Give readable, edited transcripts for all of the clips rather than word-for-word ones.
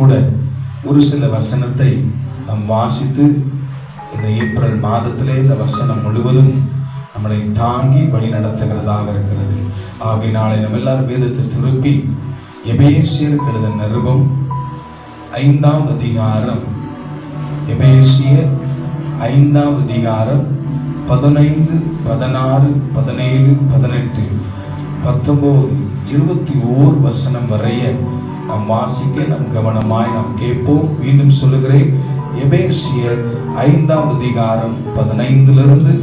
கூட ஒரு சில வசனத்தை நாம் வாசித்து இந்த ஏப்ரல் மாதத்திலே இந்த வசனம் முழுவதும் நம்மளை தாங்கி வழி நடத்துகிறதாக இருக்கிறது. ஆகையினாலே நம்ம எல்லாரும் வேதத்தை திருப்பி எபேசியர் எழுதின நிருபம் 5ஆம் அதிகாரம், எபேசியர் 5ஆம் அதிகாரம் 15, 16, 17, 18, 19, 21 வசனம் வரைய நாம் வாசிக்க நாம் கவனமாய் நாம் கேட்போம். மீண்டும் சொல்லுகிறேன், எபேசியர் 5ஆம் அதிகாரம் 15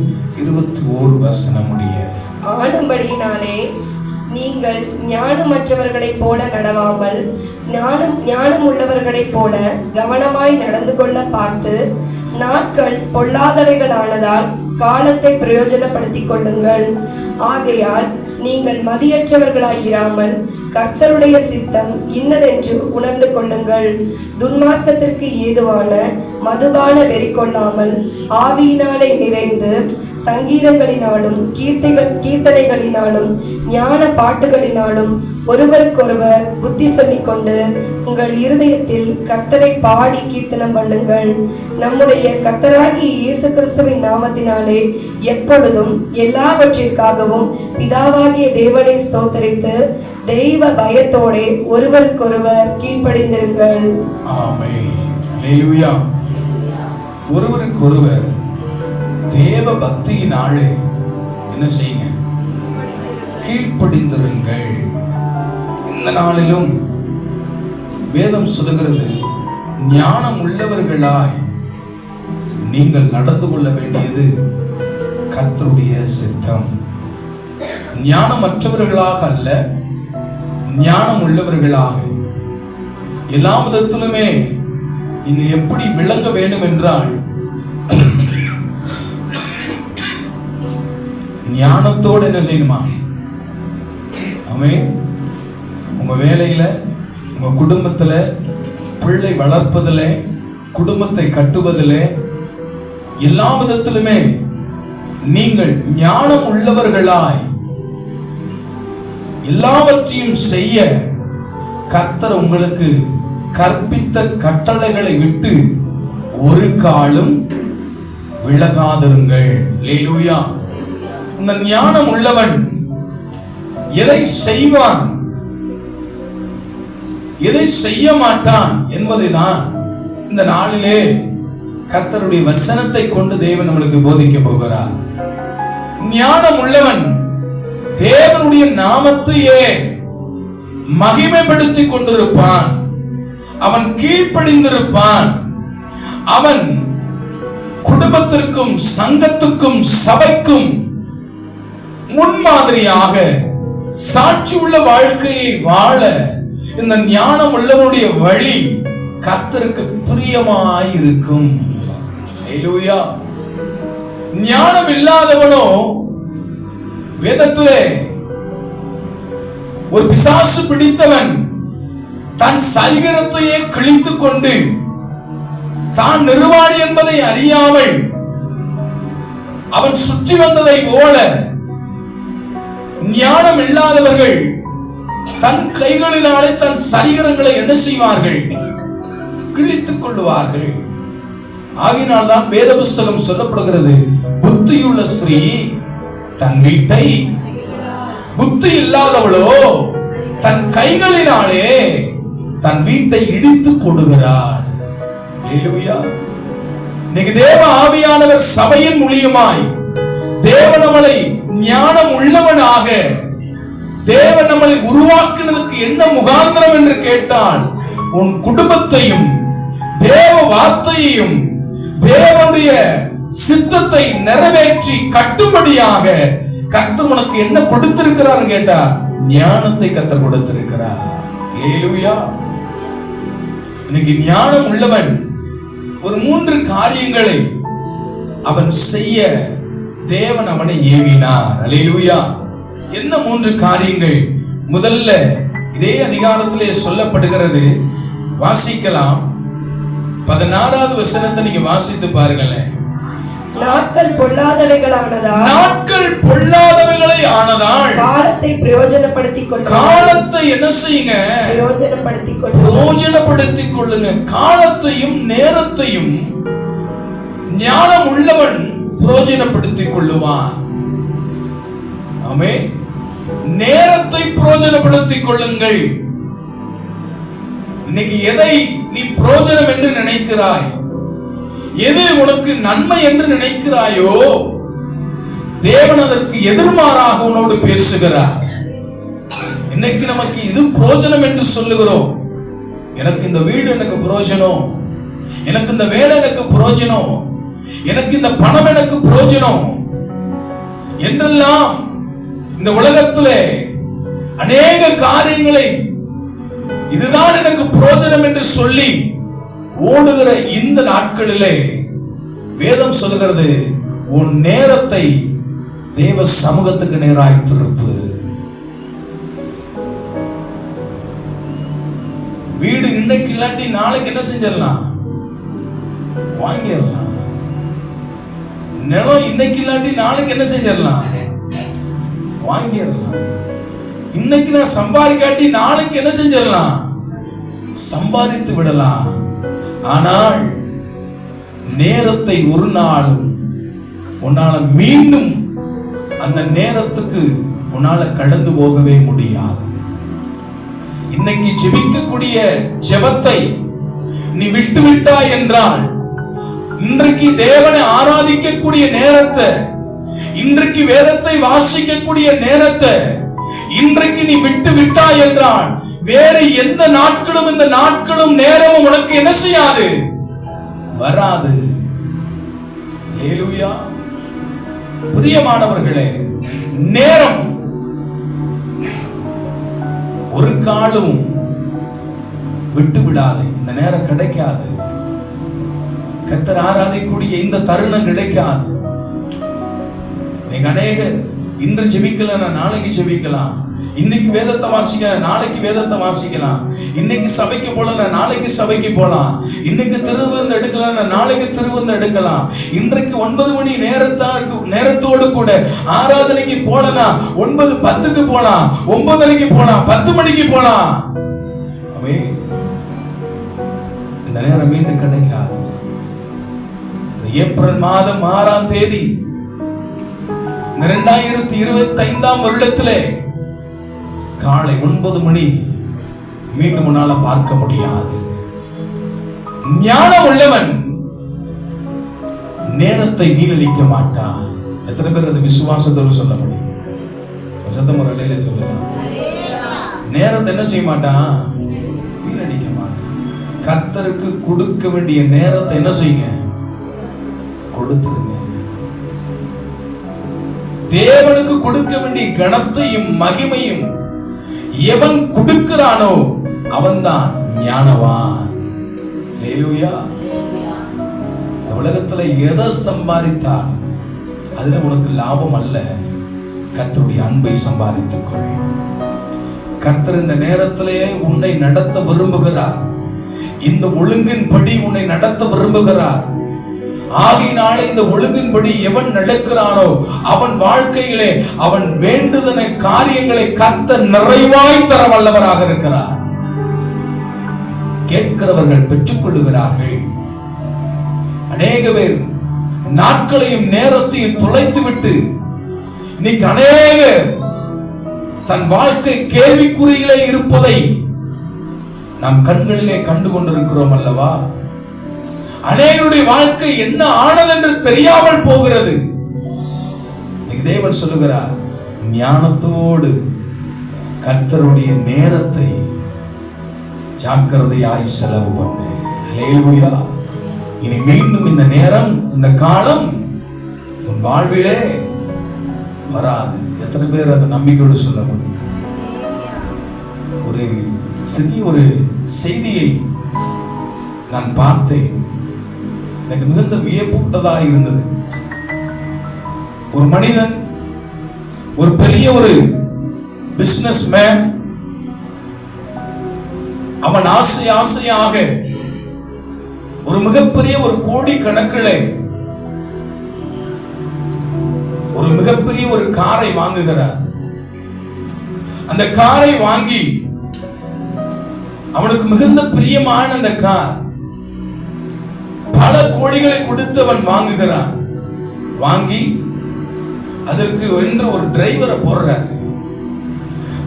21 வசனம் முடிய. ஆனபடியினாலே நீங்கள் ஞானமற்றவர்களைப் போல நடவாமல் ஞானம் உள்ளவர்களைப் போல கவனமாய் நடந்து கொள்ள பார்த்து, நாட்கள் பொல்லாதவைகளானதால் காலத்தை பிரயோஜனப்படுத்திக் கொள்ளுங்கள். ஆகையால் நீங்கள் மதியற்றவர்களாயிராமல் கர்த்தருடைய சித்தம் இன்னதென்று உணர்ந்து கொள்ளுங்கள். துன்மார்க்கத்திற்கு ஏதுவான மதுபான வெறி கொள்ளாமல் ஆவியினாலே நிறைந்து சங்கீதங்களினாலும் கீர்த்தனைகளினாலும் ஞான பாட்டுகளினாலும் ஒருவருக்கொருவர் புத்தி சொல்லிக் கொண்டு உங்கள் இருதயத்தில் கர்த்தரை பாடி கீர்த்தனம் பண்ணுங்கள். நம்முடைய கர்த்தராகிய இயேசு கிறிஸ்துவின் நாமத்தினாலே எப்பொழுதும் எல்லாவற்றிற்காகவும் பிதாவாகிய தேவனை ஸ்தோத்தரித்து தெய்வ பயத்தோடே ஒருவருக்கொருவர் கீழ்ப்படிந்திருங்கள். ஆமென். அல்லேலூயா. ஒருவருக்கொருவர் தேவ பக்தியினாலே என்ன செய்யுங்க? கீழ்ப்படிந்திருங்கள். இந்த நாளிலும் வேதம் சொல்லுகிறது, ஞானம் உள்ளவர்களாய் நீங்கள் நடந்து கொள்ள வேண்டியது கர்த்தருடைய சித்தம். ஞானமற்றவர்களாக அல்ல, ஞானம் உள்ளவர்களாக. எல்லா விதத்திலுமே நீங்கள் எப்படி விளங்க வேண்டும் என்றால், ஞானத்தோடு என்ன செய்யணுமா? ஆமென். உங்க வேலையில, உங்க குடும்பத்துல, பிள்ளை வளர்ப்பதில், குடும்பத்தை கட்டுவதில், எல்லா விதத்திலுமே நீங்கள் ஞானம் உள்ளவர்களாய் எல்லாவற்றையும் செய்ய கர்த்தர் உங்களுக்கு கற்பித்த கட்டளைகளை விட்டு ஒரு காலும் விலகாதிருங்கள். அல்லேலூயா. இந்த ஞானம் உள்ளவன் எதை செய்வான், எதை செய்ய மாட்டான் என்பதை தான் இந்த நாளிலே கர்த்தருடைய வசனத்தை கொண்டு தேவன் நம்மளுக்கு போதிக்க போகிறார். ஞானம் உள்ளவன் தேவனுடைய நாமத்தையே மகிமைப்படுத்திக் கொண்டிருப்பான். அவன் கீழ்ப்படிந்திருப்பான். அவன் குடும்பத்திற்கும் சங்கத்துக்கும் சபைக்கும் முன்மாதிரியாக சாட்சி உள்ள வாழ்க்கையை வாழ இந்த ஞானம் உள்ளவனுடைய வழி கர்த்தருக்கு பிரியமாயிருக்கும். அல்லேலூயா. ஞானம் இல்லாதவனோ வேதத்திலே ஒரு பிசாசு பிடித்தவன் தன் சரீரத்தையே கிழித்துக் கொண்டு தான் நிர்வாணி என்பதை அறியாமல் அவன் சுற்றி வந்ததை போல ஞானம் இல்லாதவர்கள் தன் கைகளினாலே தன் சரீரங்களை என்ன செய்வார்கள்? கிழித்துக் கொள்வார்கள். ஆகினால் தான் வேத புஸ்தகம் சொல்லப்படுகிறது, புத்தியுள்ள ஸ்திரீ தன் வீட்டை, புத்தி இல்லாதவளோ தன் கைகளினாலே தன் வீட்டை இடித்து போடுகிறாள். அல்லேலூயா. இன்னைக்கு தேவ ஆவியானவர் சபையின் மூலியமாய் தேவன் நம்மளை ஞானம் உள்ளவனாக, தேவன் நம்மளை உருவாக்குனதுக்கு என்ன முகாந்திரம் என்று கேட்டால், உன் குடும்பத்தையும் தேவ வார்த்தையையும் தேவனுடைய சித்தத்தை நிறைவேற்றி கட்டும்படியாக கர்த்தர் உனக்கு என்ன கொடுத்திருக்கிறார் கேட்டா, ஞானத்தை கர்த்தர் கொடுத்திருக்கிறார். அல்லேலூயா. இன்னைக்கு ஞானம் உள்ளவன் ஒரு 3 காரியங்களை அவன் செய்ய தேவன் அவனை ஏவினார். அல்லேலூயா. என்ன 3 காரியங்கள்? முதல்ல இதே அதிகாரத்திலே சொல்லப்படுகிறது, வாசிக்கலாம். 16வது வசனத்தை நீங்க வாசித்து பாருங்களேன். நாட்கள் பொல்லாதவைகளானதால் காலத்தை பிரயோஜனப்படுத்திக் கொள்ளுங்க. காலத்தை என்ன செய்யுங்க? பிரயோஜனப்படுத்திக் கொள்ளுங்க. காலத்தையும் நேரத்தையும் ஞானம் உள்ளவன் பிரயோஜனப்படுத்திக் கொள்ளுவான். ஆமென். நேரத்தை பிரயோஜனப்படுத்திக் கொள்ளுங்கள். இன்னைக்கு எதை நீ பிரயோஜனம் என்று நினைக்கிறாய், எது உனக்கு நன்மை என்று நினைக்கிறாயோ, தேவன் அதற்கு எதிர்மாறாக உன்னோடு பேசுகிறார். இன்னைக்கு நமக்கு இது பிரயோஜனம் என்று சொல்லுகிறோம். எனக்கு இந்த வீடு எனக்கு பிரயோஜனம், எனக்கு இந்த வேலை எனக்கு பிரயோஜனம், எனக்கு இந்த பணம் எனக்கு பிரயோஜனம் என்றெல்லாம் இந்த உலகத்திலே அநேக காரியங்களை இதுதான் எனக்கு பிரயோஜனம் என்று சொல்லி ஓடுகிற இந்த நாட்களிலே வேதம் சொல்கிறது, உன் நேரத்தை தேவ சமூகத்துக்கு நேராய் திருப்பு. வீடு இன்னைக்கு இல்லாட்டி நாளைக்கு என்ன செஞ்சிடலாம்? வாங்கிடலாம். நிலம் இன்னைக்கு இல்லாட்டி நாளைக்கு என்ன செஞ்சிடலாம்? வாங்கிடலாம். இன்னைக்கு நான் சம்பாதிக்காட்டி நாளைக்கு என்ன செஞ்சிடலாம்? சம்பாதித்து விடலாம். ஆனால் நேரத்தை ஒரு நாளும் உன்னால மீண்டும் அந்த நேரத்துக்கு உன்னால கடந்து போகவே முடியாது. இன்னைக்கு ஜெபிக்கக்கூடிய ஜெபத்தை நீ விட்டு விட்டாய் என்றால், இன்றைக்கு தேவனை ஆராதிக்கக்கூடிய நேரத்தை, இன்றைக்கு வேதத்தை வாசிக்கக்கூடிய நேரத்தை இன்றைக்கு நீ விட்டு விட்டாய் என்றால், வேறு எந்த நாட்களும் இந்த நாட்களும் நேரமும் உனக்கு என்ன செய்யாது? வராது. ஹல்லேலூயா. பிரியமானவர்களே, நேரம் ஒரு காலம் விட்டு விடாது. இந்த நேரம் கிடைக்காது. கர்த்தர் ஆராதிக்கக்கூடிய இந்த தருணம் கிடைக்காது. நீங்க அநேக இன்று ஜெபிக்கலன்னா நாளைக்கு ஜெபிக்கலாம். இன்னைக்கு வேதத்தை வாசிக்கலாம், நாளைக்கு வேதத்தை வாசிக்கலாம். இன்னைக்கு சபைக்கு போலன்னா நாளைக்கு சபைக்கு போலாம். இன்னைக்கு திருவிருந்து எடுக்கலாம்னா நாளைக்கு திருவிருந்து எடுக்கலாம். இன்றைக்கு 9 மணி நேரத்தோடு கூட ஆராதனைக்கு போலனா 9:10க்கு போலாம், 9:30க்கு போலாம், 10 மணிக்கு போலாம். இந்த நேரம் மீண்டும் கிடைக்காது. ஏப்ரல் மாதம் 6ஆம் தேதி 2025ஆம் வருடத்திலே காலை 9 மணி மீண்டும் உன்னால பார்க்க முடியாது. ஞானம் உள்ளவன் நேரத்தை வீணடிக்க மாட்டான். எத்தனை பேர் அது விசுவாசத்தோடு சொல்ல முடியும்? சத்தம் ஒரு அலையிலே சொல்லலாம். நேரத்தை என்ன செய்ய மாட்டான்? வீணடிக்க மாட்டான். கர்த்தருக்கு கொடுக்க வேண்டிய நேரத்தை என்ன செய்யுங்க? கொடுத்துருங்க. தேவனுக்கு கொடுக்க வேண்டிய கனத்தையும் மகிமையும் எவன் கொடுக்கிறானோ அவன்தான் ஞானவான். ஹல்லேலூயா. இந்த உலகத்துல எதை சம்பாதித்தால் அதுல உனக்கு லாபம் அல்ல. கர்த்தருடைய அன்பை சம்பாதித்துக் கொள். கர்த்தர் இந்த நேரத்திலேயே உன்னை நடத்த விரும்புகிறார். இந்த ஒழுங்கின்படி உன்னை நடத்த விரும்புகிறார். ஆகையினாலே இந்த ஒழுங்கின்படி எவன் நடக்கிறானோ அவன் வாழ்க்கையிலே அவன் வேண்டுதன காரியங்களை கர்த்தர் நிறைவாய் தர வல்லவராக இருக்கிறார். கேட்கிறவர்கள் பெற்றுக் கொள்ளுகிறார்கள். அநேக பேர் நாட்களையும் நேரத்தையும் தொலைத்து விட்டு இன்னைக்கு அநேக தன் வாழ்க்கை கேள்விக்குறியிலே இருப்பதை நம் கண்களிலே கண்டு கொண்டிருக்கிறோம் அல்லவா? அநேகருடைய வாழ்க்கை என்ன ஆனது என்று தெரியாமல் போகிறது. தேவன் சொல்லுகிறார், ஞானத்தோடு கர்த்தருடைய நேரத்தை ஜாக்கிரதையாய் செலவு பண்ணு. ஹல்லேலூயா. இனி மீண்டும் இந்த நேரம் இந்த காலம் உன் வாழ்விலே வராது. எத்தனை பேர் அதை நம்பிக்கையோடு சொல்ல முடியும்? ஒரு சிறிய ஒரு செய்தியை நான் பார்த்தேன். எனக்கு மிகுந்த வியப்பூட்டதாக இருந்தது. ஒரு மனிதன், ஒரு பெரிய ஒரு பிசினஸ் மேன், அவன் ஆசையாக ஒரு மிகப்பெரிய ஒரு கோடி கணக்கில் ஒரு மிகப்பெரிய ஒரு காரை வாங்குகிறார். அந்த காரை வாங்கி அவனுக்கு மிகுந்த பிரியமான அந்த கார், பல கோடிகளை கொடுத்து அவன் வாங்குகிறான். வாங்கி அதற்கு என்று ஒரு டிரைவரை போடுறார்.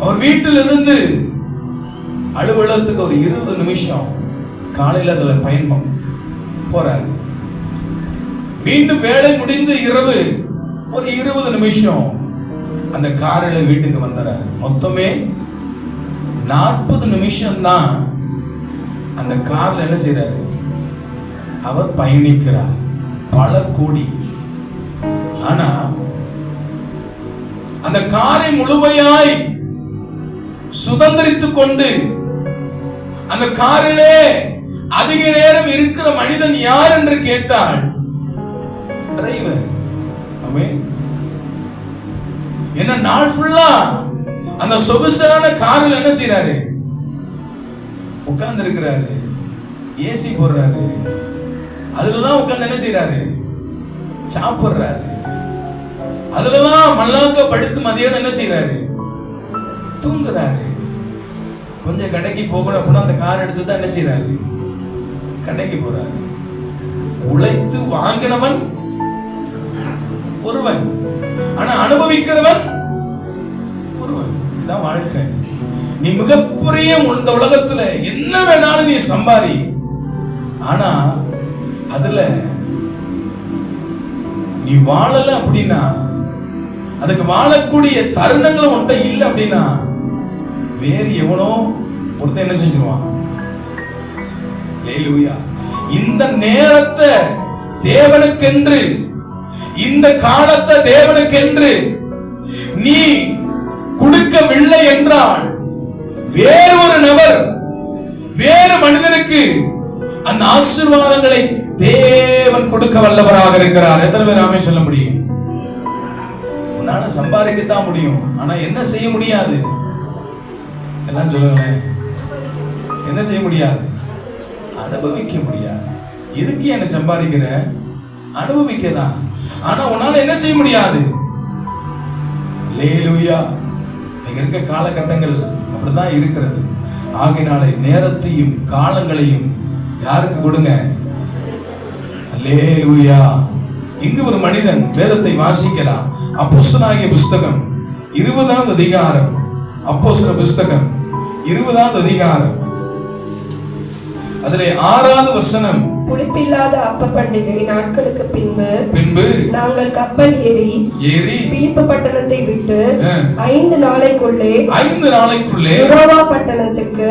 அவர் வீட்டிலிருந்து அலுவலகத்துக்கு ஒரு 20 நிமிஷம் காலையில் அதுல பயணம் போறாரு. மீண்டும் வேலை முடிந்து இரவு ஒரு 20 நிமிஷம் அந்த காரில் வீட்டுக்கு வந்துறாரு. மொத்தமே 40 நிமிஷம் தான் அந்த கார்ல என்ன செய்யறாரு, அவர் பயணிக்கிறார். பல கோடி. ஆனா அந்த காரை முழுமையாய் சுதந்திரித்துக் கொண்டு அந்த காரிலே அதிக நேரம் இருக்கிற மனிதன் யார் என்று கேட்டால் டிரைவர். என்ன நாள் ஃபுல்லா அந்த சொகுசான காரில் என்ன செய்யறாரு, உட்கார்ந்து இருக்கிறாரு, ஏசி போடுறாரு, அதுலதான் உட்கார்ந்து என்ன செய்யறாரு, சாப்பிடுறாரு, அதுலதான் மல்லாக்க படுத்து மதியம் என்ன செய்யறாரு, தூங்குறாரு. கொஞ்சம் கடைக்கு போகணும் அப்படின்னா அந்த கார் எடுத்து தான் என்ன செய்யறாரு, கடைக்கு போறாரு. உழைத்து வாங்கினவன் ஒருவன், ஆனா அனுபவிக்கிறவன் ஒருவன். இதான் வாழ்க்கை. நீ மிகப்பெரிய இந்த உலகத்துல என்ன வேணாலும் நீ சம்பாரி, ஆனா அதுல நீ வாழல அப்படின்னா, அதுக்கு வாழக்கூடிய தருணங்கள் உன்கிட்ட இல்லை அப்படின்னா, வேறு எவனோ ஒருத்தன் என்ன செஞ்சிருவான். ஹல்லேலூயா. இந்த நேரத்தை தேவனுக்கென்று, இந்த காலத்தை தேவனுக்கென்று நீ கொடுக்கவில்லை என்றால், வேறு ஒரு நபர், வேறு மனிதனுக்கு அந்த ஆசீர்வாதங்களை தேவன் கொடுக்க வல்லவராக இருக்கிறார். எத்தனை பேர் ஆமென் சொல்ல முடியும்? உன்னால சம்பாதிக்கத்தான் முடியும், ஆனா என்ன செய்ய முடியாது? எல்லாம் சொல்லுங்களேன். என்ன செய்ய முடியாது? அனுபவிக்க முடியாது. எதுக்கு என்ன சம்பாதிக்கிற? அனுபவிக்கதான். ஆனா உன்னால என்ன செய்ய முடியாது? ஹல்லேலூயா. நீங்க இருக்க காலகட்டங்கள் அப்படிதான் இருக்கிறது. ஆகையினாலே நேரத்தையும் காலங்களையும் யாருக்கு கொடுங்க? ஹல்லேலூயா. இங்கு ஒரு மனிதன் வேதத்தை வாசிக்கலாம். அப்போஸ்தலனாகிய புஸ்தகம் 20ஆம் அதிகாரம், அப்போஸ்தல புஸ்தகம் 20ஆம் அதிகாரம், அதிலே 6வது வசனம். புளிப்பில்லாத அப்ப பண்டிகை நாட்களுக்கு பின்பு நாங்கள் கப்பல் ஏறி பிலிப்பு பட்டணத்தை விட்டு 5 நாளைக்குள்ளே யூரோவா பட்டணத்துக்கு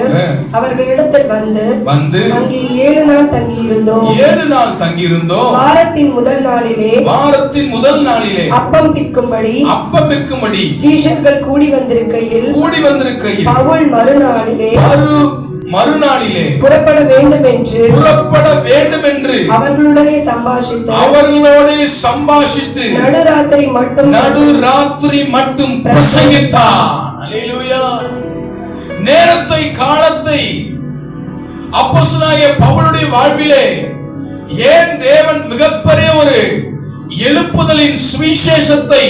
அவர்களிடத்தில் வந்து அங்கே 7 நாள் தங்கியிருந்தோம். வாரத்தின் முதல் நாளிலே அப்பம் பிற்கும்படி சீஷர்கள் கூடி வந்திருக்கையில் பவுல் மறுநாளிலே புறப்பட வேண்டும் என்று அவர்களுடனே சம்பாஷித்து நடுராத்திரி மட்டும் பிரசங்கித்தார். ஹல்லேலூயா. நேரத்தை காலத்தை அப்போஸ்தலனாகிய பவுலுடைய வாழ்விலே ஏன் தேவன் மிகப்பெரிய ஒரு எழுப்புதலின் சுவிசேஷத்தை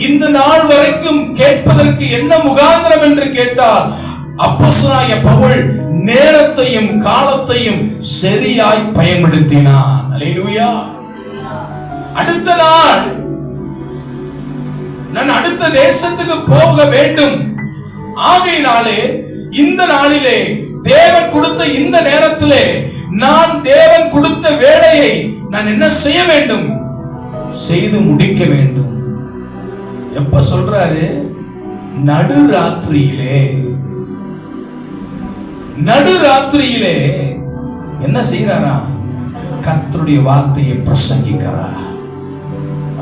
இந்த நாள் வரைக்கும் கேட்பதற்கு என்ன முகாந்திரம் என்று கேட்டால், அப்போஸ்தலனாகிய பவுல் நேரத்தையும் காலத்தையும் சரியாய் பயன்படுத்தினான். ஹல்லேலூயா. அடுத்த நாள் நான் அடுத்த தேசத்துக்கு போக வேண்டும். ஆகையினாலே இந்த நாளிலே தேவன் கொடுத்த இந்த நேரத்திலே நான் தேவன் கொடுத்த வேலையை நான் என்ன செய்ய வேண்டும்? செய்து முடிக்க வேண்டும். எப்ப சொல்றாரு? நடுராத்திரியிலே என்ன செய்யறாரா? கர்த்தருடைய வார்த்தையை பிரசங்கிக்கிறார்.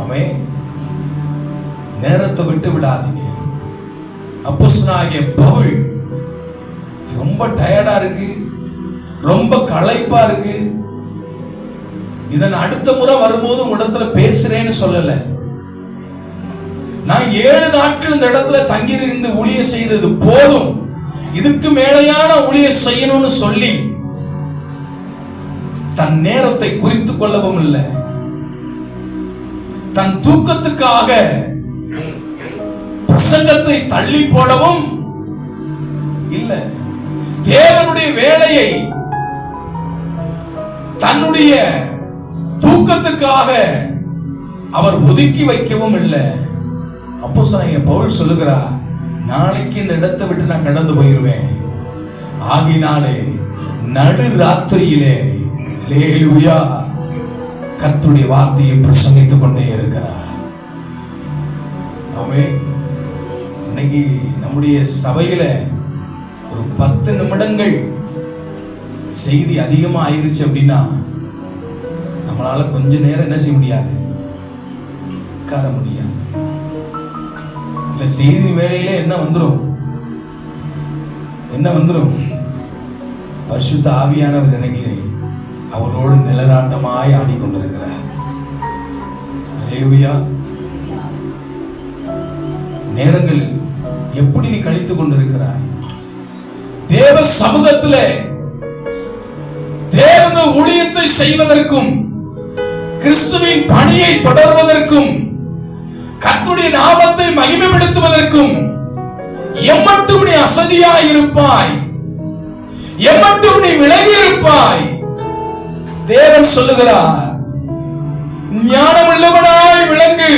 ஆமென். நேரத்தை விட்டு விடாதீங்க. அப்போஸ்தலனாகிய பவுல் ரொம்ப டயர்டா இருக்கு, ரொம்ப களைப்பா இருக்கு. இதன் அடுத்த முறை வரும்போது இடத்துல பேசுறேன்னு சொல்லல. நான் 7 நாட்கள் இந்த இடத்துல தங்கியிருந்து ஊழியம் செய்தது போதும், இதுக்கு மேலையான ஊழியம் செய்யணும்னு சொல்லி தன் நேரத்தை குறித்துக் கொள்ளவும் இல்லை. தன் தூக்கத்துக்காக பிரசங்கத்தை தள்ளி போடவும் இல்லை. தேவனுடைய வேலையை தன்னுடைய தூக்கத்துக்காக அவர் ஒதுக்கி வைக்கவும் இல்லை. அப்போஸ்தலனாகிய பவுல் சொல்லுகிறார், நாளைக்கு இந்த இடத்தை விட்டு நான் கடந்து போயிருவேன், ஆகினாலே நடு ராத்திரியிலே அல்லேலூயா கர்த்தருடைய வார்த்தையை பிரசங்கித்துக் கொண்டே இருக்கிறார். ஆமென். இன்னைக்கு நம்முடைய சபையில ஒரு 10 நிமிடங்கள் செய்தி அதிகமா ஆயிருச்சு அப்படின்னா நம்மளால கொஞ்ச நேரம் என்ன செய்ய முடியாது, உட்கார முடியாது. இல்ல செய்தி வேளையில என்ன வந்துரும் பரிசுத்த ஆவியானவர் இறங்கி அவரோடு நிலநாட்டமாய் ஆடிக்கொண்டிருக்கிறார். அல்லேலூயா. நேரங்களில் எப்படி நீ கழித்துக் கொண்டிருக்கிறாய்? தேவ சமூகத்திலே தேவனுடைய ஊழியத்தை செய்வதற்கும் கிறிஸ்துவின் பணியை தொடர்வதற்கும் கர்த்தருடைய நாமத்தை மகிமைப்படுத்துவதற்கும் எம்மட்டும் நீ அசதியாய் இருப்பாய், எம்மட்டும் நீ விலகி இருப்பாய். தேவன் சொல்லுகிறார், ஞானமுள்ளவனாய் விளங்கு,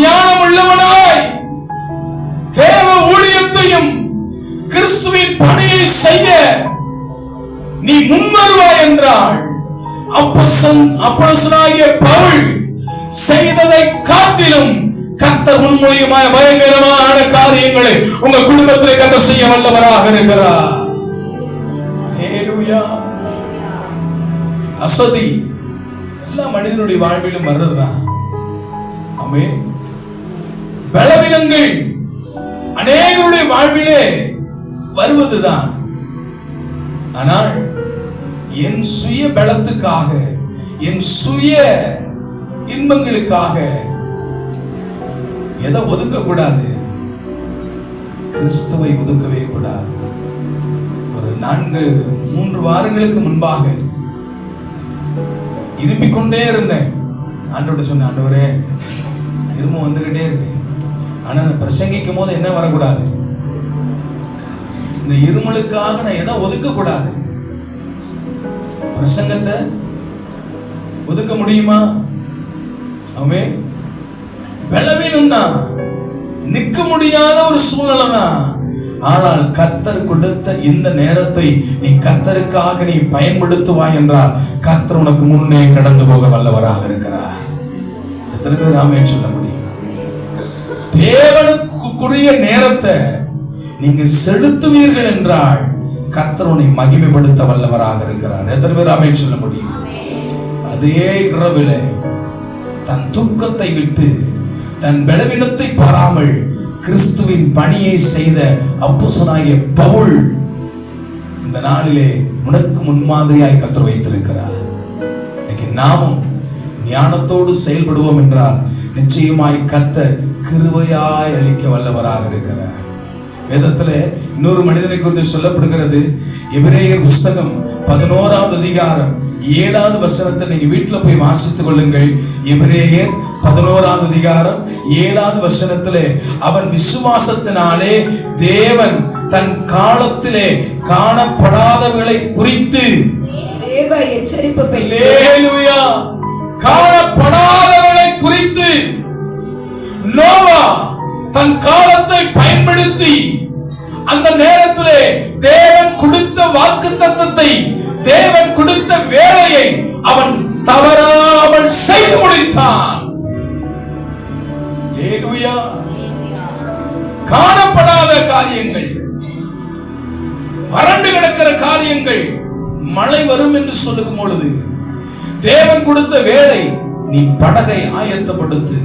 ஞானமுள்ளவனாய் தேவ ஊழியத்தையும் கிறிஸ்துவின் பணியை செய்ய நீ முன்வருவாய் என்றால் அப்போஸ்தலனாகிய பவுல் செய்ததை காட்டிலும் கர்த்தர் உண்மையுமாய் பயங்கரமான காரியங்களை உங்கள் குடும்பத்திலே கர்த்தர் செய்ய வல்லவராக இருக்கிறார். ஹல்லேலூயா. அசதி எல்லா மனிதனுடைய வாழ்விலும் வர்றதுதான். ஆமென். பலவீனங்கள் அநேகருடைய வாழ்விலே வருவதுதான். ஆனால் என் சுய பலத்துக்காக, என் சுய இன்பங்களுக்காக எதை ஒதுக்க கூடாது? கிறிஸ்துவை ஒதுக்கவே கூடாது. ஒரு 4-3 வாரங்களுக்கு முன்பாக இரும்பிக் கொண்டே இருந்தேன். ஆண்டவர்கிட்ட சொன்னேன், ஆண்டவரே இரும்பு வந்துகிட்டே இருக்கு, ஆனா நான் பிரசங்கிக்கும் போது என்ன வரக்கூடாது, இந்த இருமலுக்காக நான் எதை ஒதுக்க கூடாது. பிரசங்கத்தை ஒதுக்க முடியுமா? ஆமென். பலவீனம் தான், நிற்க முடியாத ஒரு சூழ்நிலை தான். ஆனால் கர்த்தர் கொடுத்த இந்த நேரத்தை நீ கர்த்தருக்காக நீ பயன்படுத்துவாய் என்றால் கர்த்தர் உனக்கு முன்னே கடந்து போக வல்லவராக இருக்கிறார். எத்தனை பேர் ஆமென் சொல்ல முடியும்? தேவனுக்குரிய நேரத்தை நீங்க செலுத்துவீர்கள் என்றால் கர்த்தர் உன்னை மகிமைப்படுத்த வல்லவராக இருக்கிறார். எத்தனை பேர் ஆமென் சொல்ல முடியும்? அதே இரவிலே தன் தூக்கத்தை விட்டு தன் பலவீனத்தை பாராமல் கிறிஸ்துவின் பணியை செய்த அப்போஸ்தலனாகிய பவுல் இந்த நாளிலே உனக்கு முன்மாதிரியாய் கர்த்தர் வைத்திருக்கிறார். இன்னைக்கு நாமும் ஞானத்தோடு செயல்படுவோம் என்றால் நிச்சயமாய் கர்த்தர் கிருபையாய் அளிக்க வல்லவராக இருக்கிறார். வேதத்திலே இன்னொரு மனிதனை குறித்து சொல்லப்படுகிறது. எபிரேயர் புஸ்தகம் 11வது அதிகாரம் 7வது வசனத்தை நீங்க வீட்டுல போய் வாசித்துக் கொள்ளுங்கள். எபிரேயர் 11வது அதிகாரம் 7வது வசனத்திலே அவன் விசுவாசத்தினாலே தேவன் தன் காலத்திலே காணப்படாதவர்களை குறித்து தேவ எச்சரிப்பு பெற்று, அல்லேலூயா, காணப்படாதவர்களை குறித்து நோவா தன் காலத்தை பயன்படுத்தி அந்த நேரத்திலே தேவன் கொடுத்த வாக்குத்தத்தத்தை, தேவன் கொடுத்த வேலையை அவன் தவறாமல் செய்து முடித்தான். அல்லேலூயா. காணப்படாத காரியங்கள், வறண்டு கிடக்கிற காரியங்கள் மழை வரும் என்று சொல்லும் பொழுது தேவன் கொடுத்த வேலை, நீ படகை ஆயத்தப்படுத்து,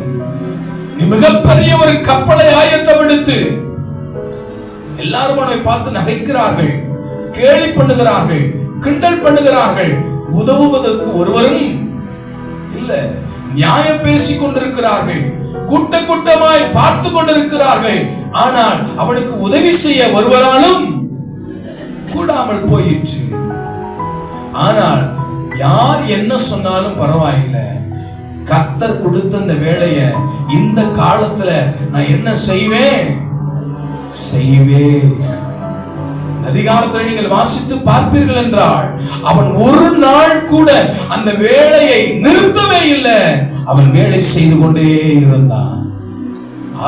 நீ மிகப்பெரிய ஒரு கப்பலை ஆயத்தப்படுத்து. எல்லாரும் அவனை பார்த்து நகைக்கிறார்கள், கேலி பண்ணுகிறார்கள், கிண்டல் பண்ணுகிறார்கள். உதவுவதற்கு ஒருவரும் இல்ல. நியாயம் பேசிக் கொண்டிருக்கிறார்கள், கூட்ட கூட்டமாய் பார்த்து கொண்டிருக்கிறார்கள். ஆனால் அவனுக்கு உதவி செய்ய ஒருவராலும் கூடாமல் போயிற்று. ஆனால் யார் என்ன சொன்னாலும் பரவாயில்லை, கர்த்தர் கொடுத்த இந்த வேலைய இந்த காலத்துல நான் என்ன செய்வேன். அதிகாரத்தில் நீங்கள் வாசித்து பார்ப்பீர்கள் என்றால் அவன் ஒரு நாள் கூட அந்த வேலையை நிறுத்தவே இல்லை. அவன் வேலை செய்து கொண்டே இருந்தான்.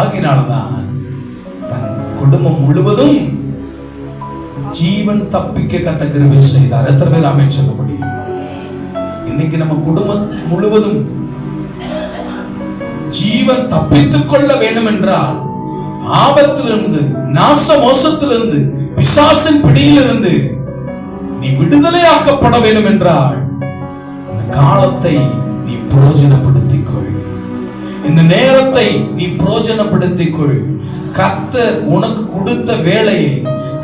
ஆகினால்தான் தன் குடும்பம் முழுவதும் ஜீவன் தப்பிக்க கர்த்தர் கிருபை செய்தார். எத்தனை பேர் ஆமென் சொல்ல முடியும்? இன்னைக்கு நம்ம குடும்பம் முழுவதும் ஜீவன் தப்பித்துக் கொள்ள வேண்டும் என்றால், ஆபத்திலிருந்து, நாச மோசத்திலிருந்து, பிசாசின் பிடியிலிருந்து நீ விடுதலையாக்கப்பட வேண்டும் என்றால் இந்த காலத்தை நீ பிரயோஜனப்படுத்திக் கொள். இந்த நேரத்தை நீ பிரயோஜனப்படுத்திக் கொள். கர்த்தர் உனக்கு கொடுத்த வேலையை,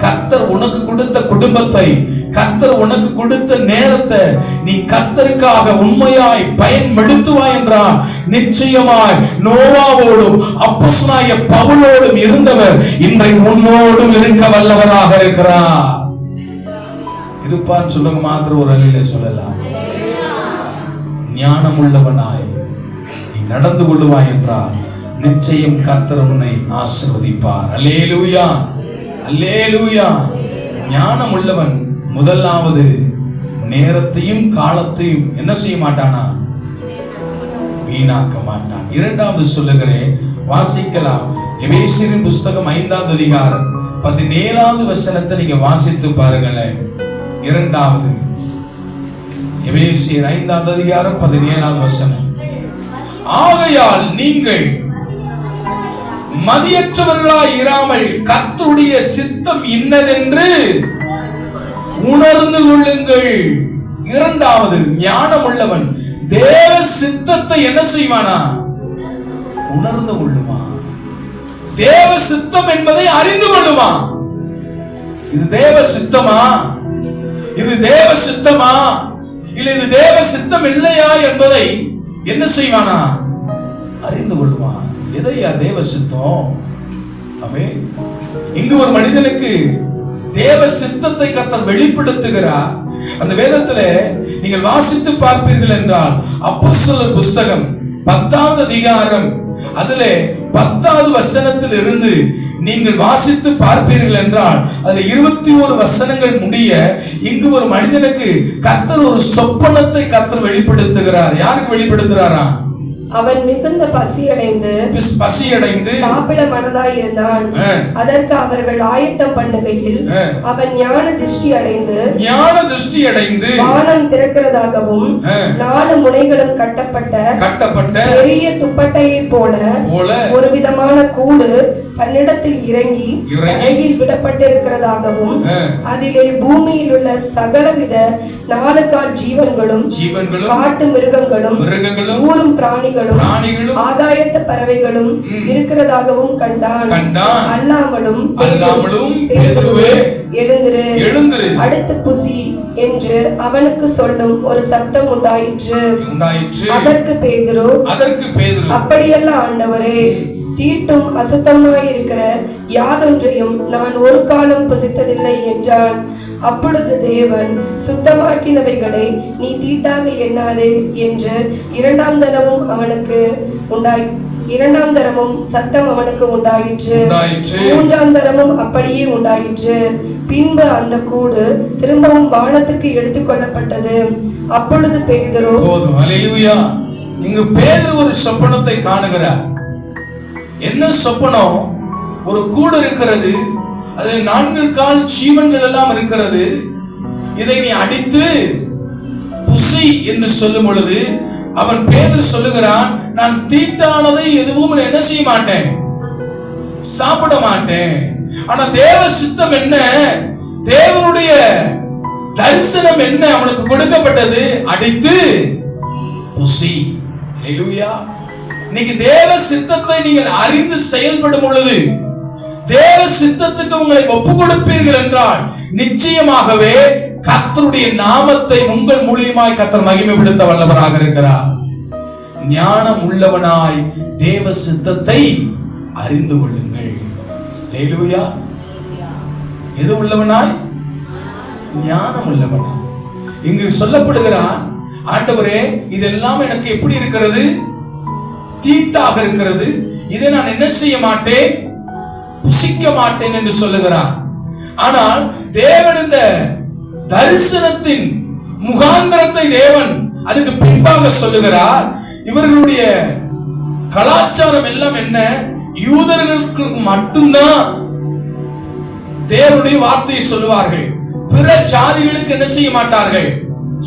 கர்த்தர் உனக்கு கொடுத்த குடும்பத்தை, கர்த்தர் உனக்கு கொடுத்த நேரத்தை நீ கர்த்தருக்காக உண்மையாய் பயன்படுத்துவாய் என்றால் நிச்சயமாய் நோவாவோடும் அப்போஸ்தலனாகிய பவுலோடும் இருந்தவர் இன்றைக்கு உன்னோடும் இருக்க வல்லவராக இருக்கிறார். இருப்பான்னு சொல்லுங்க, மாத்திரம் ஒரு அலையில சொல்லலாம். ஞானம் உள்ளவனாய் நீ நடந்து கொள்ளுவாய் என்றால் நிச்சயம் கர்த்தர் உன்னை ஆசீர்வதிப்பார். அல்லேலூயா, அல்லேலூயா. ஞானம் உள்ளவன் முதலாவது நேரத்தையும் காலத்தையும் என்ன செய்ய மாட்டானா? வீணாக்க மாட்டான். இரண்டாவது சொல்லுகிறேன், வாசிக்கலாம். எபேசியரின் புஸ்தகம் 5ஆம் அதிகாரம் 17ஆவது வசனத்தை நீங்க வாசித்து பாருங்களேன். இரண்டாவது எபேசியர் 5ஆம் அதிகாரம் 17ஆவது வசனம். ஆகையால் நீங்கள் மதியற்றவர்களாய் இராமல் கர்த்தருடைய சித்தம் இன்னதென்று உணர்ந்து கொள்ளுங்கள். இரண்டாவது, ஞானம் உள்ளவன் தேவ சித்தத்தை என்ன செய்வானா? உணர்ந்து கொள்ளுவான். தேவ சித்தம் என்பதை அறிந்து கொள்ளுவான். இது தேவ சித்தமா, இது தேவ சித்தமா, இல்ல இது தேவ சித்தம் இல்லையா என்பதை என்ன செய்வானா? அறிந்து கொள்வான். எதையா தேவ சித்தம்? ஆமென். இங்கு ஒரு மனிதனுக்கு தேவ சித்தத்தை கர்த்தர் வெளிப்படுத்துகிறார். அந்த வேதத்திலே நீங்கள் வாசித்து பார்ப்பீர்கள் என்றால் அப்போஸ்தலர் புஸ்தகம் 10ஆவது அதிகாரம் அதிலே 10ஆவது வசனத்தில் இருந்து நீங்கள் வாசித்து பார்ப்பீர்கள் என்றால் அதுல 21 வசனங்கள் முடிய இங்கு ஒரு மனிதனுக்கு கர்த்தர் ஒரு சொப்பனத்தை கர்த்தர் வெளிப்படுத்துகிறார். யாருக்கு வெளிப்படுத்துறாரா? அவன் மிகுந்த பசியடைந்து சாப்பிட மனதாய் இருந்தான். அதற்கு அவர்கள் ஆயத்தம் பண்ணுகையில் அவன் ஞான திருஷ்டி அடைந்து வானம் திறக்கிறதாகவும் 4 முனைகளும் கட்டப்பட்ட பெரிய துப்பட்டையை போல ஒரு விதமான கூடு தன்னிடத்தில் இறங்கி தரையில் விடப்பட்டிருக்கிறதாகவும் அதிலே பூமியில் உள்ள சகலவித 4 கால் ஜீவன்களும் காட்டு மிருகங்களும் ஊரும் பிராணிகளும் ஆகாயத்து பறவைகளும் இருக்கிறதாகவும் கண்டான். அல்லாமலும் பேதுருவே எழுந்திரு அடுத்து புசி என்று அவனுக்கு சொல்லும் ஒரு சத்தம் உண்டாயிற்று. அதற்கு பேதுரு அப்படியல்ல ஆண்டவரே, தீட்டும் அசுத்தமாய் இருக்கிற யாதொன்றையும் நான் ஒரு காலம் புசித்ததில்லை என்றான். அப்பொழுது தேவன் சுத்தமாக்கினவைகளை நீ தீட்டாக எண்ணாதே என்று 2ஆம் தரமும் சத்தம் அவனுக்கு உண்டாயிற்று. 3ஆம் தரமும் அப்படியே உண்டாயிற்று. பின்பு அந்த கூடு திரும்பவும் வானத்துக்கு எடுத்துக் கொள்ளப்பட்டது. அப்பொழுது பேதுரு இங்கு பேதுரு ஒரு சொப்பனத்தை காணுகிறார். என்ன சொப்பனம்? ஒரு கூடு இருக்கிறது, அதில் 4 கால் ஜீவன்கள் எல்லாம் இருக்கிறது. இதை நீ அடித்து புசி என்று சொல்லும் பொழுது அவன் பேதுரு சொல்லுகிறான், நான் தீட்டானதை எதுவும் என்ன செய்ய மாட்டேன், சாப்பிட மாட்டேன். ஆனா தேவ சித்தம் என்ன, தேவனுடைய தரிசனம் என்ன அவனுக்கு கொடுக்கப்பட்டது? அடித்து புசி. ஹல்லேலூயா. இன்னைக்கு தேவ சித்தத்தை நீங்கள் அறிந்து செயல்படும் பொழுது, தேவ சித்தத்துக்கு உங்களை ஒப்பு கொடுப்பீர்கள் என்றால் நிச்சயமாகவே கர்த்தருடைய நாமத்தை உங்கள் மூலியமாய் கர்த்தர் மகிமைப்படுத்த வல்லவராக இருக்கிறார். ஞானம் உள்ளவனாய் தேவ சித்தத்தை அறிந்து கொள்ளுங்கள். ஹல்லேலூயா. எது உள்ளவனாய்? ஞானம் உள்ளவனாய். இங்கு சொல்லப்படுகிறார், ஆண்டவரே இதெல்லாம் எனக்கு எப்படி இருக்கிறது? தீட்டாக இருக்கிறது. இதை நான் என்ன செய்ய மாட்டேன்? புசிக்க மாட்டேன் என்று சொல்லுகிறார். ஆனால் தேவன் இந்த தரிசனத்தின் முகாந்திரத்தை தேவன் அதுக்கு பின்பாக சொல்லுகிறார். இவர்களுடைய கலாச்சாரம் எல்லாம் என்ன? யூதர்களுக்கு மட்டும்தான் தேவனுடைய வார்த்தையை சொல்லுவார்கள். பிற ஜாதிகளுக்கு என்ன செய்ய மாட்டார்கள்?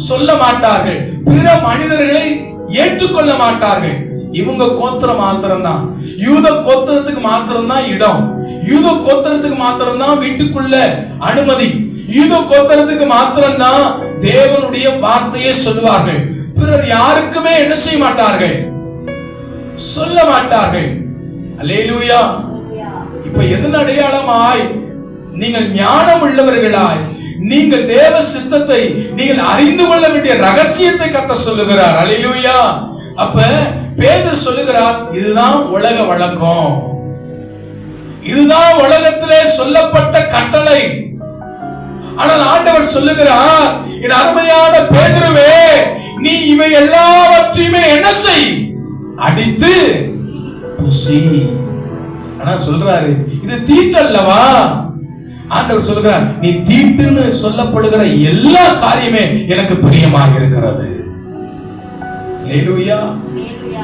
சொல்ல மாட்டார்கள். பிற மனிதர்களை ஏற்றுக்கொள்ள மாட்டார்கள். இவங்க கோத்திரம் மாத்திரம்தான், யூத கோத்திரத்துக்கு மாத்திரம்தான் இடம், யூத கோத்திரத்துக்கு மாத்திரம்தான் வீட்டுக்குள்ள அனுமதி, யூத கோத்திரத்துக்கு மாத்திரம்தான் தேவனுடைய வார்த்தையை சொல்லுவார்கள். பிறர் யாருக்குமே என்ன செய்ய மாட்டார்கள்? சொல்ல மாட்டார்கள். அல்லேலூயா. இப்ப எதன் அடையாளமாய்? நீங்கள் ஞானம் உள்ளவர்களாய், நீங்கள் தேவ சித்தத்தை நீங்கள் அறிந்து கொள்ள வேண்டிய ரகசியத்தை கர்த்தர் சொல்லுகிறார். அல்லேலூயா. அப்ப பேதுரு சொல்லுகிறார், இதுதான் உலக வழக்கம், இதுதான் உலகத்திலே சொல்லப்பட்ட கட்டளை. ஆனால் ஆண்டவர் சொல்லுகிறார், என் அருமையான பேதுருவே, நீ இவை எல்லாவற்றையுமே என்ன செய்? அடித்து புசி. ஆனா சொல்றாரு, இது தீட்டல்லவா? ஆண்டவர் சொல்லுகிறார், நீ தீட்டுன்னு சொல்லப்படுகிற எல்லா காரியமே எனக்கு பிரியமாக இருக்கிறது. அல்லேலூயா.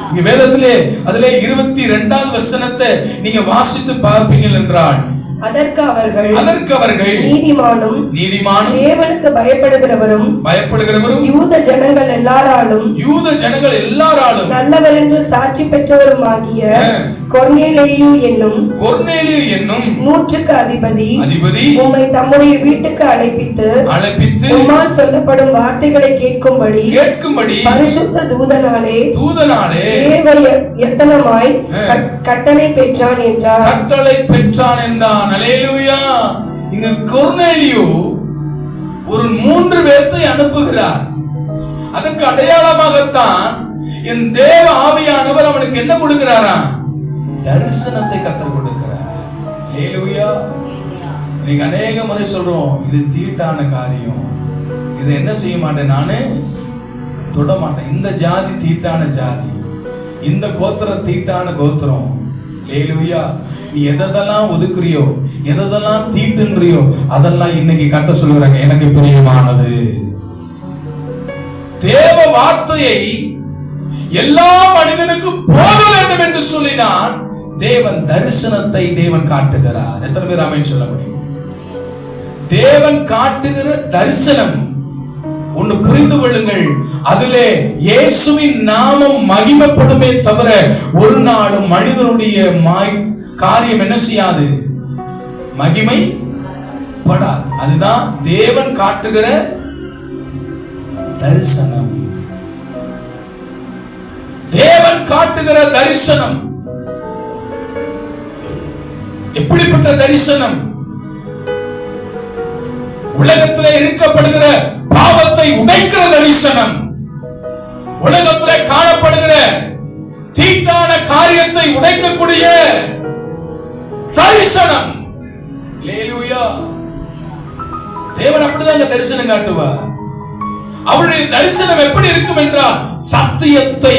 இங்க வேதத்திலே அதிலே 22வது வசனத்தை நீங்க வாசித்து பார்ப்பீங்கள் என்றால், அதற்கு அவர்கள் நீதிமானும் தேவனுக்கு பயப்படுகிறவரும் யூத ஜனங்கள் எல்லாராலும் நல்லவர் என்று சாட்சி பெற்றவருமாகிய கொர்நேலியு என்னும் 100க்கு அதிபதி உம்மை தம்முடைய வீட்டுக்கு அழைப்பித்து உம்மால் சொல்லப்படும் வார்த்தைகளை கேட்கும்படி பரிசுத்த தூதனாலே எத்தனமாய் கட்டளை பெற்றான் என்றார். அல்லேலூயா. இங்க கொர்நேலியு ஒரு 3 பேரை அனுப்புகிறார். அதற்கு அடையாளமாகத்தான் என் தேவ ஆவியானவர் அவனுக்கு என்ன கொடுக்கிறாரா? தரிசனத்தை கத்தர் கொடுக்கிறார். அல்லேலூயா. நீங்க அநேக முறை சொல்றோம், இது தீட்டான காரியம், இதை என்ன செய்ய மாட்டேன், நானு தொட மாட்டேன், இந்த ஜாதி தீட்டான ஜாதி, இந்த கோத்திரம் தீட்டான கோத்திரம். அல்லேலூயா. நீ எதெல்லாம் ஒதுக்குறியோ, எதெல்லாம் தீட்டுன்றியோ, அதெல்லாம் இன்னைக்கு கர்த்தர் சொல்லுறாங்க, எனக்கு பிரியமானது. தேவ வார்த்தையை எல்லா மனிதனுக்கும் போத வேண்டும் என்று சொல்லிதான் தேவன் தரிசனத்தை தேவன் காட்டுகிறார். எத்தனை பேர் ஆமென் சொல்ல முடியும்? தேவன் காட்டுகிற தரிசனம் ஒன்று புரிந்து கொள்ளுங்கள், அதிலே இயேசுவின் நாமம் மகிமைப்படுமே தவிர ஒரு நாளும் மனிதனுடைய காரியம் என்ன செய்யாது? மகிமை படாது. அதுதான் தேவன் காட்டுகிற தரிசனம். தேவன் காட்டுகிற தரிசனம் எப்படிப்பட்ட தரிசனம்? உலகத்திலே இருக்கப்படுகிற பாவத்தை உடைக்கிற தரிசனம், உலகத்திலே காணப்படுகிற தீட்டான காரியத்தை உடைக்கக்கூடிய தரிசனம். அல்லேலூயா. தேவன் அப்படிதான் தரிசனம் காட்டுவார். அவருடைய தரிசனம் எப்படி இருக்கும் என்றால், சத்தியத்தை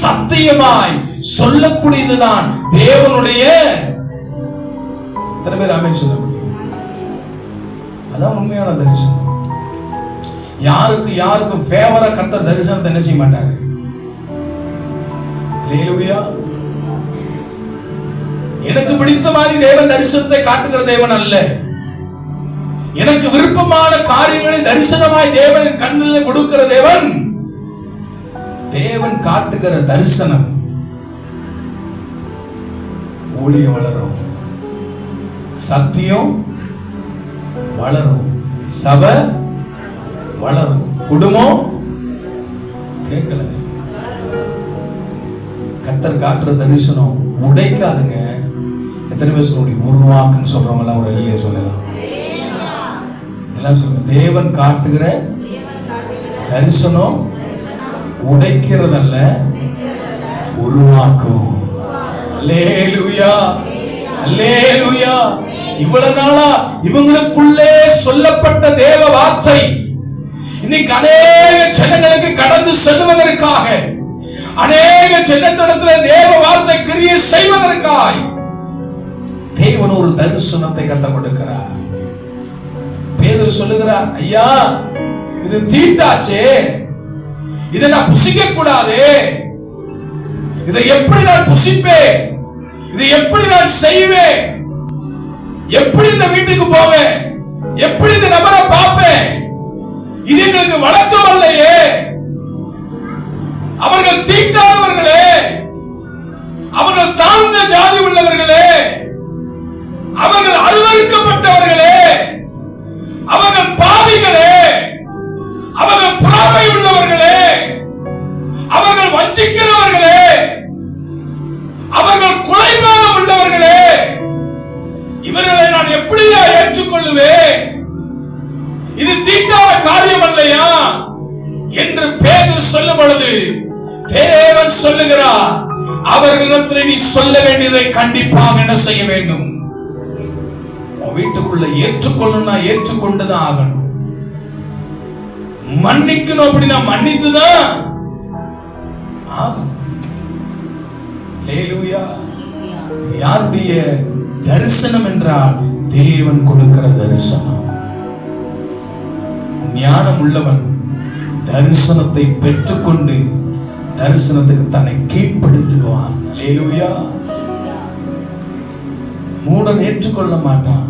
சத்தியமாய் சொல்லக்கூடியதுதான் தேவனுடைய. எத்தனை பேர் ஆமென் சொல்ல முடியும்? அதான் உண்மையான தரிசனம். யாருக்கும் ஃபேவரா கர்த்தர் தரிசனத்தை என்ன செய்ய மாட்டாரு. அல்லேலூயா. எனக்கு பிடித்த மாதிரி தேவன் தரிசனத்தை காட்டுகிற தேவன் அல்ல. எனக்கு விருப்பமான காரியங்களை தரிசனமாய் தேவன் கண்ணில் கொடுக்கிற தேவன். தேவன் காட்டுகிற தரிசனம் ஊழியம் வளரும், சத்தியம் வளரும், சபை வளரும், குடும்பம் கேட்கல. கர்த்தர் காட்டுற தரிசனம் உடைக்காதுங்க. எத்தனை பேர் சொல்ல முடியும்? உருவாக்குன்னு சொல்றவங்க ஒரு இல்லையே சொல்லலாம். எல்லாம் சொல்லுங்க, தேவன் காட்டுகிற தரிசனம் உடைக்கிறதல்ல, உருவாக்கும். அல்லேலூயா, அல்லேலூயா. இவ்வளவு நாளா இவங்களுக்குள்ளே சொல்லப்பட்ட தேவ வார்த்தை, இன்னைக்கு அநேக ஜனங்களுக்கு கடந்து செல்வதற்காக, அநேக ஜனத்திடத்தில் தேவ வார்த்தை கிரியை செய்வதற்காய் தேவன் ஒரு தரிசனத்தை கத்த கொடுக்கிறார். பேதுரு சொல்லுகிறார், ஐயா இது தீட்டாச்சே, இதை நான் புசிக்க கூடாது, இதை எப்படி நான் புசிப்பேன், இதை எப்படி நான் செய்வேன், எப்படி இந்த வீட்டுக்கு போவேன், எப்படி இந்த நபரை பார்ப்பேன், இது எங்களுக்கு வழக்கம் அல்லையே. அவர்கள் தீட்டானவர்களே, அவர்கள் தாழ்ந்த ஜாதி உள்ளவர்களே, அவர்கள் அருவருக்கப்பட்டவர்களே, அவர்கள் பாவிகளே, அவர்கள் பொறாமை உள்ளவர்களே, அவர்கள் வஞ்சிக்கிறவர்களே, அவர்கள் குலைபானம் உள்ளவர்களே, இவர்களை நான் எப்படியா ஏற்றுக்கொள்ளுவேன், இது தீட்டான காரியம் அல்லையா என்று பேதுரு சொல்லும் பொழுது தேவன் சொல்லுகிறார், அவர்களிடத்தில் நீ சொல்ல வேண்டியதை கண்டிப்பாக என்ன செய்ய வேண்டும், வீட்டுக்குள்ள ஏற்றுக்கொள்ளணும்னா ஏற்றுக்கொண்டுதான் ஆகணும், மன்னிக்கணும் அப்படின்னா மன்னித்துதான் ஆகணும். ஹல்லேலூயா. யாருடைய தரிசனம் என்றால் தேவன் கொடுக்கிற தரிசனம். ஞானம் உள்ளவன் தரிசனத்தை பெற்றுக்கொண்டு தரிசனத்துக்கு தன்னை கீழ்ப்படுத்துவான். ஹல்லேலூயா. மூடன் ஏற்றுக்கொள்ள மாட்டான்,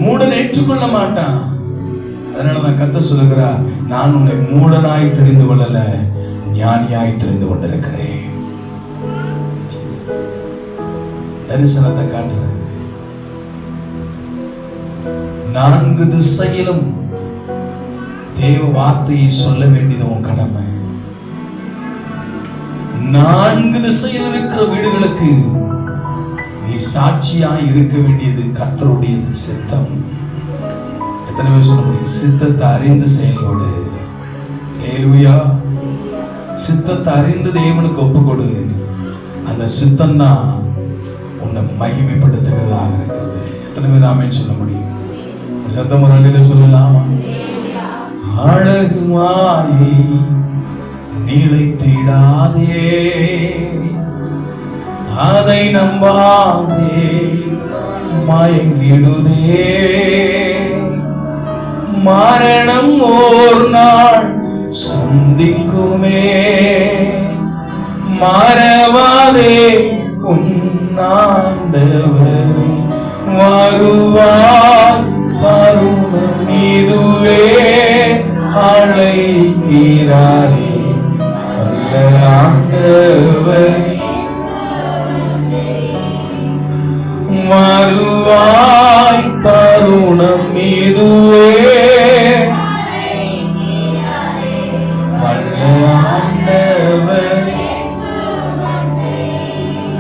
மூடன் ஏற்றுக்கொள்ள மாட்டான். அதனாலதான் கர்த்தர் சொல்லுகிறார், நான் உன்னை மூடனாய் தெரிந்து கொள்ளல, ஞானியாய் தெரிந்து கொண்டிருக்கிறேன். தரிசனத்தை காட்டுறது. 4 திசையிலும் தேவ வார்த்தையை சொல்ல வேண்டியது உன் கடமை. 4 திசையில் இருக்கிற வீடுகளுக்கு நீ சாட்சியாய் இருக்க வேண்டியது கர்த்தருடைய சித்தம். எத்தனை பேர் சொல்ல முடியும்? சித்தத்தை அறிந்து செயல்படு. ஹல்லேலூயா. சித்தத்தை அறிந்து தேவனுக்கு ஒப்புக்கொடு. அந்த சித்தம் தான் உன்னை மகிமைப்படுத்துகிறதாக இருக்கிறது. எத்தனை பேர் ஆமென் சொல்ல முடியும்? சத்தம் ஒரு அள்ளில சொல்லலாமா? அழகு மாயை நிலைத்திடாதே, அதை நம்பாதே, மயங்கிடுதே, மரணம் ஓர் நாள் சந்திக்குமே, மறவாதே உன்னாண்டவரை வருவார், தருணம் இதுவே அழைக்கிறாரே ஆண்டவர், வருவாய் தருணம் இதுவே ஆண்டவர்,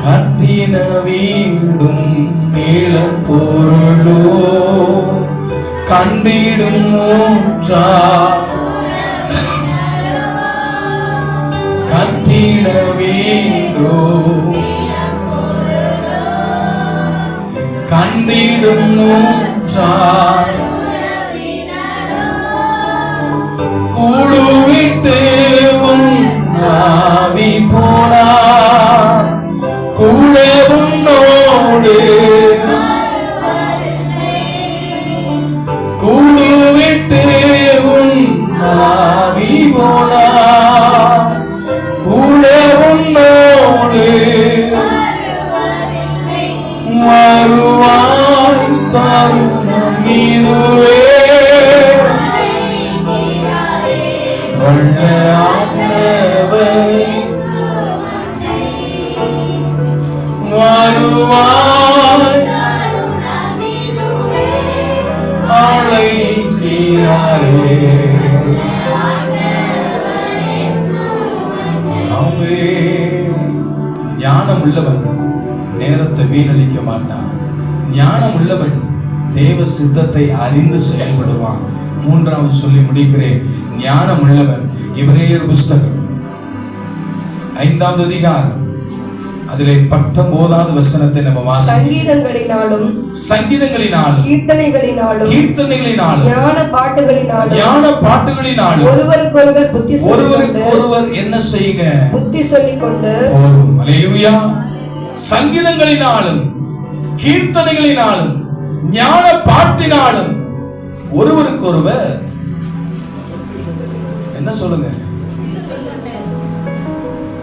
கட்டின வீடும் நீளம் பொருளோ கண்டிடும் மூற்றா, கட்டின வீடோ கண்டிடும் மூற்றா, கூடுவிட்டு உன் ஆவி போனா, கூட உன்னோடு கூடுவிட்டு உன் ஆவி போனா, கூட உன்னோடு வருவாய் தருணம் இதுவே வல்ல ஆண்டவர், வருவாய் அழைக்கிறாரே. ஞானம் உள்ளவன் நேரத்தை வீணடிக்க மாட்டான். ஞானம் உள்ளவன் தேவ சித்தத்தை அறிந்து செயல்படுவான். 3வது சொல்லி முடிக்கிறேன். ஞானம் உள்ளவன் எபிரேயர் புஸ்தகம் 5வது அதிகாரம் அதிலே 19வது வசனத்தை நம்ம வாசிக்கிறோம். சங்கீதங்களினாலும் கீர்த்தனைகளினாலும் ஞான பாட்டுகளினாலும் ஒருவருக்கொருவர் என்ன செய்யுங்க? புத்தி சொல்லிக்கொண்டு போதும். அல்லேலூயா. சங்கீதங்களினாலும் கீர்த்தனைகளினாலும் ஞான பாட்டினாலும் ஒருவருக்கொருவர் என்ன சொல்லுங்க?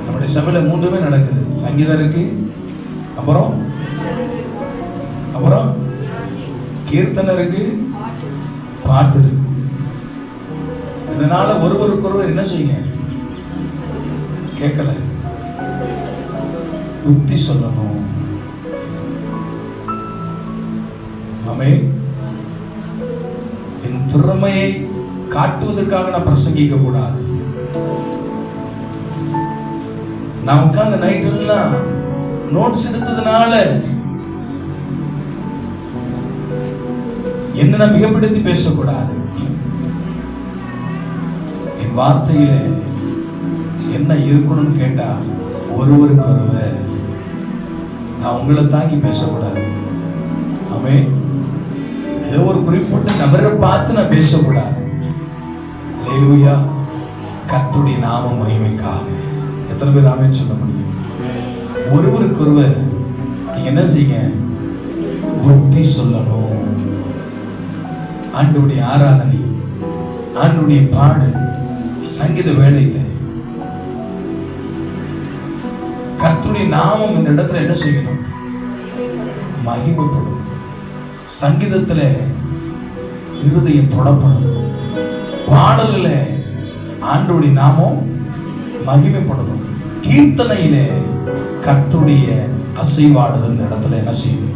நம்முடைய சபையில 3மே நடக்குது. சங்கீதம் இருக்கு, அப்புறம் கீர்த்தனை இருக்கு, பாட்டு இருக்கு. இதனால ஒருவருக்கொருவர் என்ன செய்யுங்க? கேட்கல, புத்தி சொல்லணும். ஆமென். என் திறமையை காட்டுவதற்காக நான் பிரசங்கிக்க கூடாது. நான் உட்கார்ந்த நைட் எல்லாம் நோட்ஸ் எடுத்ததுனால என்ன நான் மிகப்படுத்தி பேசக்கூடாது. என் வார்த்தையில என்ன இருக்கணும்னு கேட்டா ஒருவருக்கு ஒருவர், நான் உங்களை தாக்கி பேசக்கூடாது. ஆமென். ஏதோ ஒரு குறிப்பிட்ட நபரை பார்த்து நான் பேசக்கூடாது. அல்லேலூயா. கர்த்தருடைய நாம மகிமைக்காக. எத்தனை பேர் ஆமென் சொல்ல முடியும்? ஒருவருக்கு ஒருவர் நீங்க என்ன செய்யுங்க? புத்தி சொல்லணும். ஆண்டவருடைய ஆராதனை, ஆண்டவருடைய பாடல், சங்கீத வேளையில கர்த்தருடைய நாமம் இந்த இடத்துல என்ன செய்யணும்? மகிமைப்படும். சங்கீதத்துல இருதயம் தொடப்படும். பாடலில் ஆண்டவருடைய நாமம் மகிமைப்படணும். கீர்த்தனையிலே கர்த்தருடைய அசைவாடுதல் இந்த இடத்துல என்ன செய்யும்?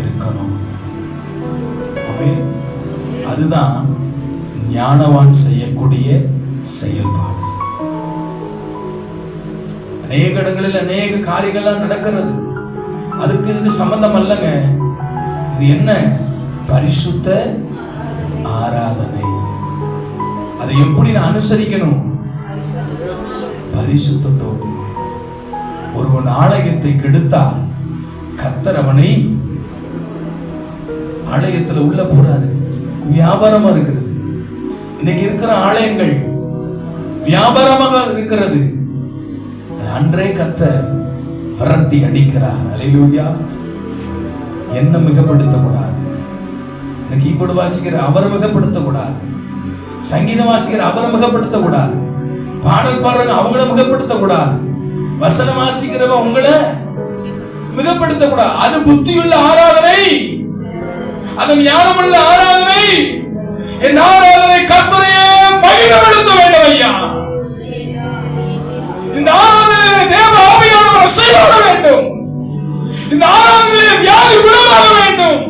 இருக்கணும். அதுதான் ஞானவான் செய்யக்கூடிய செயல்பாடு. அநேக இடங்களில் அநேக காரியங்கள்லாம் நடக்கிறது. அதுக்கு இதுக்கு சம்பந்தம் அல்லங்க. இது என்ன? பரிசுத்த ஆராதனை. அதை எப்படி நான் அனுசரிக்கணும்? பரிசுத்தத்தோடு. ஒருவன் ஆலயத்தை கெடுத்தால் கர்த்தர் அவனை ஆலயத்துல உள்ள போறாரு. வியாபாரமா இருக்கிறது. இன்னைக்கு இருக்கிற ஆலயங்கள் வியாபாரமாக இருக்கிறது. அன்றே கர்த்தர் விரட்டி அடிக்கிறார். அல்லேலூயா. என்ன மிகப்படுத்தக்கூடாது. இந்த கீபோர்டு வாசிக்கிற அவர் மிகப்படுத்தக்கூடாது. சங்கீதம் வாசிக்கிற அவரை மிகப்படுத்தக்கூடாது. பாடல் பாடுறவங்க அவங்கள மிகப்படுத்தக்கூடாது. வசனம் வாசிக்கிறவங்க உங்களை மிகப்படுத்தக்கூடாது. அது புத்தியுள்ள ஆராதனை, அது ஞானமுள்ள ஆராதனை. என் ஆராதனை கர்த்தரையே மகிமைப்படுத்த வேண்டும் ஐயா. இந்த ஆராதனையிலே தேவ ஆவியானவர் அசைவாட வேண்டும். இந்த ஆராதனையிலே வியாதி குணமாக வேண்டும்.